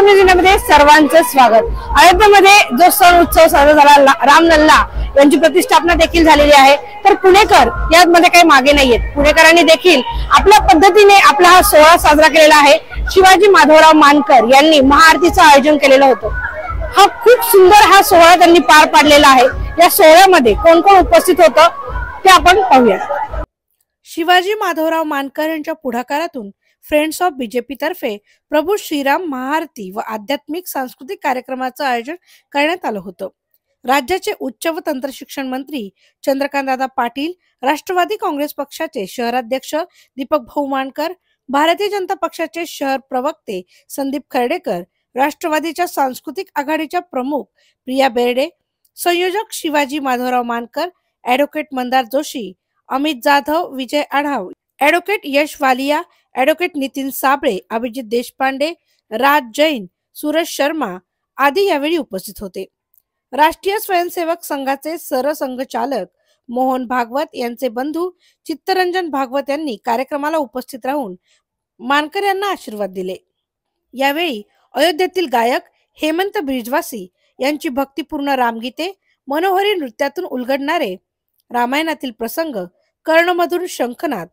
अयोध्येमध्ये सर्वांचं स्वागत। अयोध्येमध्ये जो सण उत्सव साजरा झाला, रामलल्ला यांची प्रतिष्ठापना देखील झालेली आहे। तर पुणेकर यामध्ये काही मागे नाहीयेत। पुणेकरांनी देखील आपल्या पद्धतीने आपला हा सोहळा साजरा केलेला आहे। शिवाजी माधवराव मानकर यांनी महाआरतीचं आयोजन केलेलं होतं। हा खूप सुंदर हा सोहळा त्यांनी पार पाडलेला आहे। या सोहळ्यामध्ये कोण कोण उपस्थित होतं ते आपण पाहूया। शिवाजी माधवराव मानकर यांच्या पुढाकारातून फ्रेंड्स ऑफ बीजेपी तर्फे प्रभू श्रीराम महाआरती व आध्यात्मिक सांस्कृतिक कार्यक्रमाचं आयोजन करण्यात आलं होतं। राज्याचे उच्च व तंत्र शिक्षण मंत्री चंद्रकांतदादा पाटील, राष्ट्रवादी काँग्रेस पक्षाचे शहराध्यक्ष दीपक भाऊ मानकर, भारतीय जनता पक्षाचे शहर प्रवक्ते संदीप खर्डेकर, राष्ट्रवादीच्या सांस्कृतिक आघाडीच्या प्रमुख प्रिया बेर्डे, संयोजक शिवाजी माधवराव मानकर, ॲडव्होकेट मंदार जोशी, अमित जाधव, विजय आढाव, ॲडव्होकेट यश वालिया, ॲडव्होकेट नितीन साबळे, अभिजित देशपांडे, राज जैन, सूरज शर्मा आदी यावेळी उपस्थित होते। राष्ट्रीय स्वयंसेवक संघाचे सरसंघचालक मोहन भागवत यांचे बंधू चित्तरंजन भागवत यांनी कार्यक्रमाला उपस्थित राहून मानकर यांना आशीर्वाद दिले। यावेळी अयोध्येतील गायक हेमंत ब्रिजवासी यांची भक्तिपूर्ण रामगीते, मनोहरी नृत्यातून उलगडणारे रामायणातील प्रसंग, कर्णमधुर शंखनाद,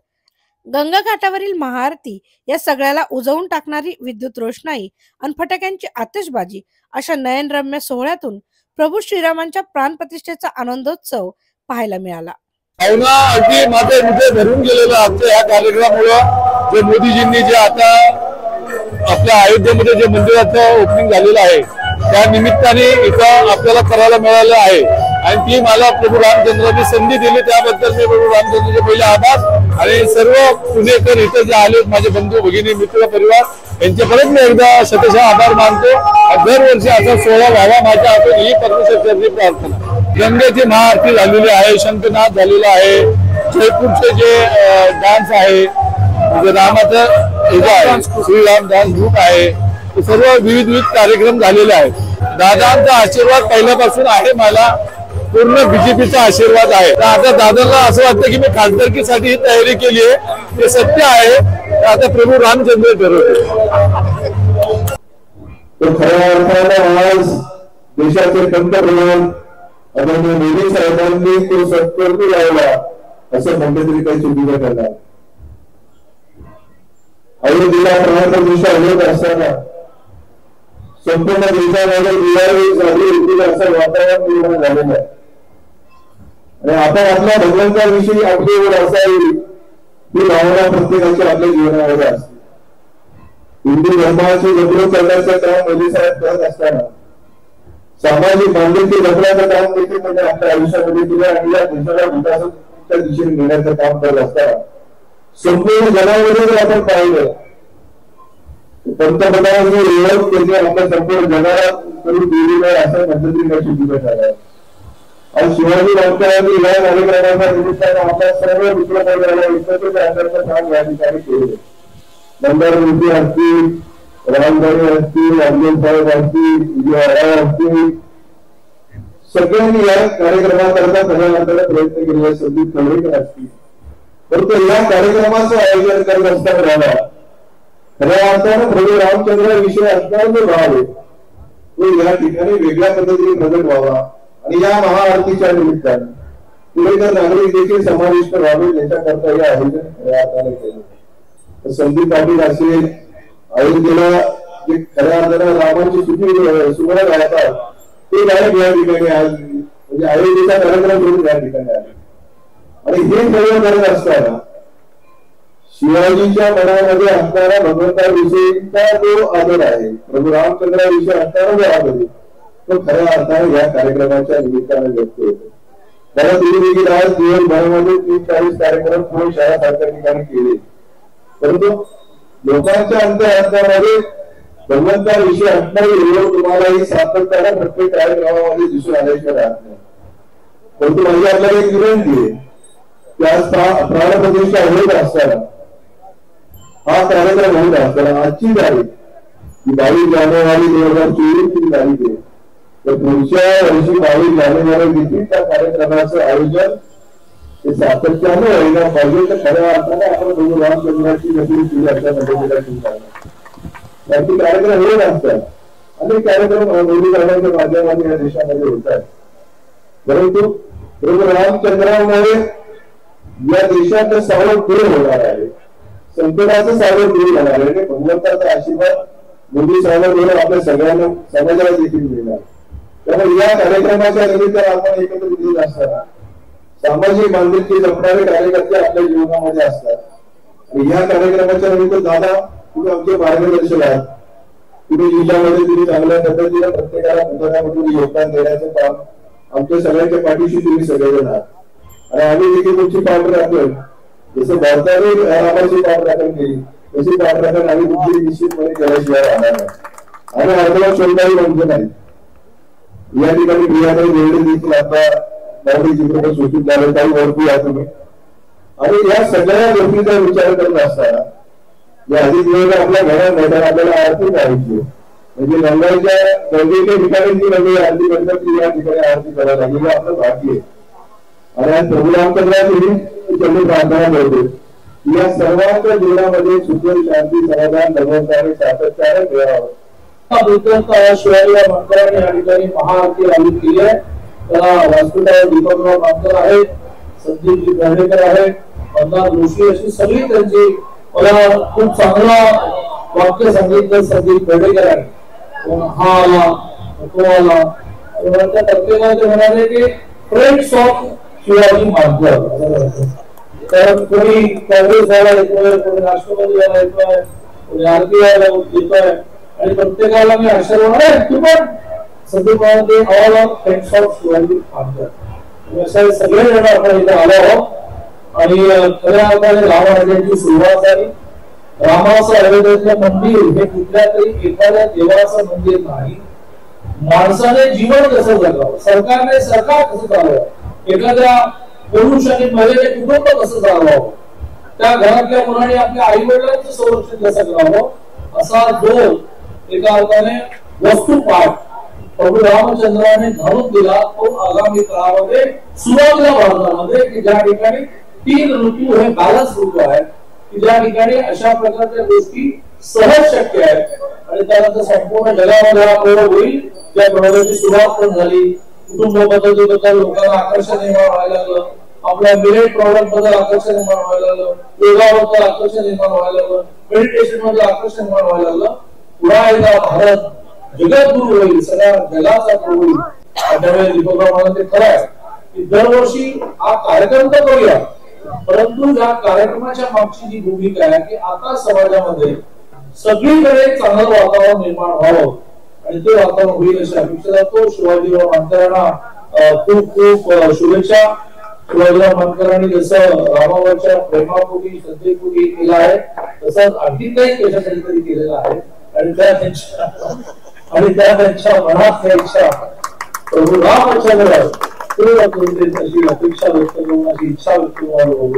गंगा घाटावरील महाआरती या सगळ्याला उजवून टाकणारी विद्युत रोषणाई आणि फटाक्यांची आतिषबाजी अशा नयनरम्य सोहळ्यातून प्रभू श्रीरामांच्या प्राणप्रतिष्ठेचा आनंदोत्सव पाहायला मिळाला। अगदी माझे मुद्दे धरून गेलेलं आमच्या या कार्यक्रमामुळे जे मोदीजींनी जे आता आपल्या अयोध्येमध्ये जे मंदिराचं ओपनिंग झालेलं आहे त्या निमित्ताने इथं आपल्याला करायला मिळालं आहे आणि ती मला प्रभू रामचंद्रांनी संधी दिली त्याबद्दल मी प्रभू रामचंद्राचे पहिले आभार आणि सर्व पुणेकर इथं जे आले माझे बंधू भगिनी मित्र परिवार यांचे परत मी एकदा शतशः आभार मानतो। दरवर्षी असा सोहळा व्हावा माझ्या हातून ही परमेश्वराची प्रार्थना। गंगेची महाआरती झालेली आहे, शंखनाद झालेला आहे, जयपूरचे जे डान्स आहे म्हणजे रामाचं श्रीराम डान्स ग्रुप आहे, सर्व विविध कार्यक्रम झालेले आहेत। दादांचा आशीर्वाद पहिल्यापासून आहे, मला पूर्ण बीजेपीचा आशीर्वाद आहे। आता दादांना असं वाटतं की मी खासदारकीसाठी तयारी केली आहे, ते सत्य आहे। आता प्रभू रामचंद्र ठरवते। खऱ्या अर्थाने आज देशाचे पंतप्रधान आदरणीय मोदी साहेबांनी तो सत्कर्मी लावला असं म्हटलं तरी काही चुकीचं करणार। अयोध्येला प्राणप्रतिष्ठा होत असताना संपूर्ण देशामध्ये दिवाळी साजरी होतील असं वातावरण निर्माण झालेलं आहे आणि आपण आपल्या भगवंताविषयी आपली ओढ असावी ही भावना प्रत्येकाच्या आपल्या जीवनामध्ये असते। हिंदू धर्माची जपणूक करण्याचं काम मोदी साहेब करत असताना सामाजिक बांधिलकी जपण्याचं काम देखील म्हणजे आपल्या आयुष्यामध्ये केलं आणि या देशाला विकासाच्या दिशेने नेण्याचं काम करत असताना संपूर्ण जगामध्ये जर आपण पाहिलं पंतप्रधान जे विरोध केले आपल्या संपूर्ण जगाला करून दिलेलं आहे असं पद्धतीने काही चुकीचं झालं। आज शिवाजी राजकारणाने या कार्यक्रमाच्या निमित्तानं आपल्या सर्व मित्र परिवाराला एकत्र आणण्याचं काम या ठिकाणी केले। मंदार मोदी असतील, रामदारी असतील, अब्दुल साहेब असतील, विजय असतील, सगळ्यांनी या कार्यक्रमाकरता खऱ्या अर्थाने प्रयत्न केले। संदीप खर्डेकर असतील, परंतु या कार्यक्रमाचं आयोजन करत असताना खऱ्या अर्थानं प्रभू रामचंद्राविषयी असणारा जो भाव आहे तो या ठिकाणी वेगळ्या पद्धतीने प्रगट व्हावा आणि या महाआरतीच्या निमित्तानं पुणेकर नागरिक देखील समाविष्ट व्हावे याच्याकरता हे आयोजन खऱ्या अर्थाने केले। संदीप पाटील असेल, अयोध्येला जे खऱ्या अर्थानं रामाची सुमरण गायतात ते गायक या ठिकाणी आज म्हणजे अयोध्येचा कार्यक्रम करून या ठिकाणी आले आणि हे सगळं करत असताना शिवाजीच्या मनामध्ये असणारा भगवंताविषयीचा जो आदर आहे, प्रभू रामचंद्राविषयी असणारा जो आदर आहे तो खऱ्या अर्थाने या कार्यक्रमाच्या निमित्ताने व्यक्त होतो। त्याला तुम्ही देखील आज दिवसभरामध्ये 30-40 कार्यक्रम पूर्ण शहरासारख्या ठिकाणी केले, परंतु लोकांच्या अंतरामध्ये भगवंताविषयी असणारी विरोध तुम्हाला ही सातत्याने प्रत्येक कार्यक्रमामध्ये दिसून आल्याशिवाय राहत नाही। परंतु माझी आपल्याला एक विनंती आहे की आज प्राणप्रतिष्ठा होत असताना हा कार्यक्रम होत असताना आजची तारीख 22 जानेवारी 2024 ही तारीख आहे, तर पुढच्या वर्षी 22 जानेवारी देखील त्या कार्यक्रमाचं आयोजन हे सातत्याने व्हायला पाहिजे। तर खऱ्या अर्थाने आपण प्रभू रामचंद्राची नक्की केली अशा पद्धतीला कार्यक्रम होत असतात। अनेक कार्यक्रम मोदी करण्याच्या माध्यमातून या देशामध्ये होत आहेत. परंतु प्रभू रामचंद्रामुळे या देशाचं सावट दूर होणार आहे, संकटाचं सावट दूर होणार आहे. भगवंताचा आशीर्वाद मोदी साहेबांवर आपल्या सगळ्यांना समाजाला देखील मिळणार. त्यामुळे या कार्यक्रमाच्या निमित्तानं आपण एकत्र दिलेला असताना सामाजिक बांधिलकी जपणारे कार्यकर्ते आपल्या जीवनामध्ये असतात. आणि या कार्यक्रमाच्या निमित्त दादा तुम्ही आमचे मार्गदर्शक आहात. तुम्ही जिल्ह्यामध्ये तुम्ही चांगल्या पद्धतीने प्रत्येकाला मतदानामधून योगदान देण्याचं काम आमच्या सगळ्यांच्या पाठीशी तुम्ही सगळेजण आहात. आणि आम्ही देखील तुमची पाठ राखलं, जसं भारताने रामाची पाठ राखण केली तशी पाठ राखण आम्ही तुमची निश्चितपणे केल्याशिवाय राहणार नाही. आणि अर्धवट शब्दही म्हणतो नाही. या ठिकाणी बिहार देखील आता मराठी चित्रपट सूचित झाले, काही वरती आहे तुम्ही. आणि या सगळ्या गोष्टीचा विचार करत असताना या अधिक वेळ आपल्या घरात मैदान आपल्याला आरती करायची, म्हणजे गंगाच्या गंगेच्या ठिकाणी जी नवी आरती करतात ती या ठिकाणी आरती करायला लागली, हे आपलं भाग्य आहे. आणि आज प्रभू रामचंद्राची त्यांनी प्रार्थना करतो या सर्वांच्या जीवनामध्ये सुख शांती समाधान भगवंताने सातत्याने मिळावं. शिवाजीराव मानकरांनी या ठिकाणी महाआरती आयोजित केली आहे. त्याला वास्तुकार दीपकराव मानकर आहेत, संदीपजी गाडेकर आहेत, मंदार जोशी, अशी सगळी त्यांची मला खूप चांगलं वाक्य सांगितलं संदीप गाडेकर हा आला तो आला. प्रत्येकाला ते म्हणाले की फ्रेंड्स ऑफ शिवाजी मानकर. तर कोणी काँग्रेस वाला येतोय, कोणी राष्ट्रवादी वाला येतोय, कोणी आरपी वाला येतोय, आणि प्रत्येकाला मी आशीर्वाद पण Sandeep all of friends of Shivaji Mankar सगळे जण आपण इथे आलो आहोत. आणि खऱ्या अर्थाने रामायणाची सुरुवात झाली. रामाचं अयोध्येतलं मंदिर हे कुठल्या तरी एखाद्या देवाचं मंदिर नाही. माणसाने जीवन कसं जगावं, सरकारने सरकार कसं चालवावं, एखाद्या पुरुष आणि महिलेने कुटुंब कसं चालवावं, त्या घरातल्या मुलाने आपल्या आई वडिलांचं संरक्षण कसं करावं, असा जो एका अर्थाने वस्तुपाठ प्रभू रामचंद्राने घालून दिला तो आगामी काळामध्ये सुरुवातीला भारतामध्ये की ज्या ठिकाणी 3 ऋतू हे बॅलन्स ऋतू आहे, की ज्या ठिकाणी अशा प्रकारच्या गोष्टी सहज शक्य आहेत. आणि त्यानंतर संपूर्ण जगामध्ये हा प्रयोग होईल. त्या प्रयोगाची सुरुवात पण झाली. कुटुंब पद्धतीबद्दल लोकांना आकर्षण निर्माण व्हायला लागलं, आपल्या मिलेट प्रॉडक्ट बद्दल आकर्षण निर्माण व्हायला लागलं, योगाबद्दल आकर्षण निर्माण व्हायला लागलं, मेडिटेशन बद्दल आकर्षण निर्माण व्हायला लागलं. पुन्हा एकदा भारत जगात दूर होईल, सगळ्या जगाचा होईल. त्यामुळे दीपकराव मला ते खरं आहे की दरवर्षी हा कार्यक्रम तर करूया, परंतु या कार्यक्रमाच्या मागची जी भूमिका आहे की आता समाजामध्ये सगळीकडे चांगलं वातावरण निर्माण व्हावं आणि ते वातावरण होईल अशी अपेक्षा करतो. शिवाजीराव मानकरांना खूप खूप शुभेच्छा. शिवाजीराव मानकरांनी जसं रामावरच्या प्रेमापोटी श्रद्धेपोटी केलं आहे तसंच आणखी काही त्याच्यासाठी तरी केलेलं आहे. आणि त्या त्यांच्या मनात इच्छा प्रभू रामचंद्र अशी अपेक्षा व्यक्त करून अशी इच्छा व्यक्त करून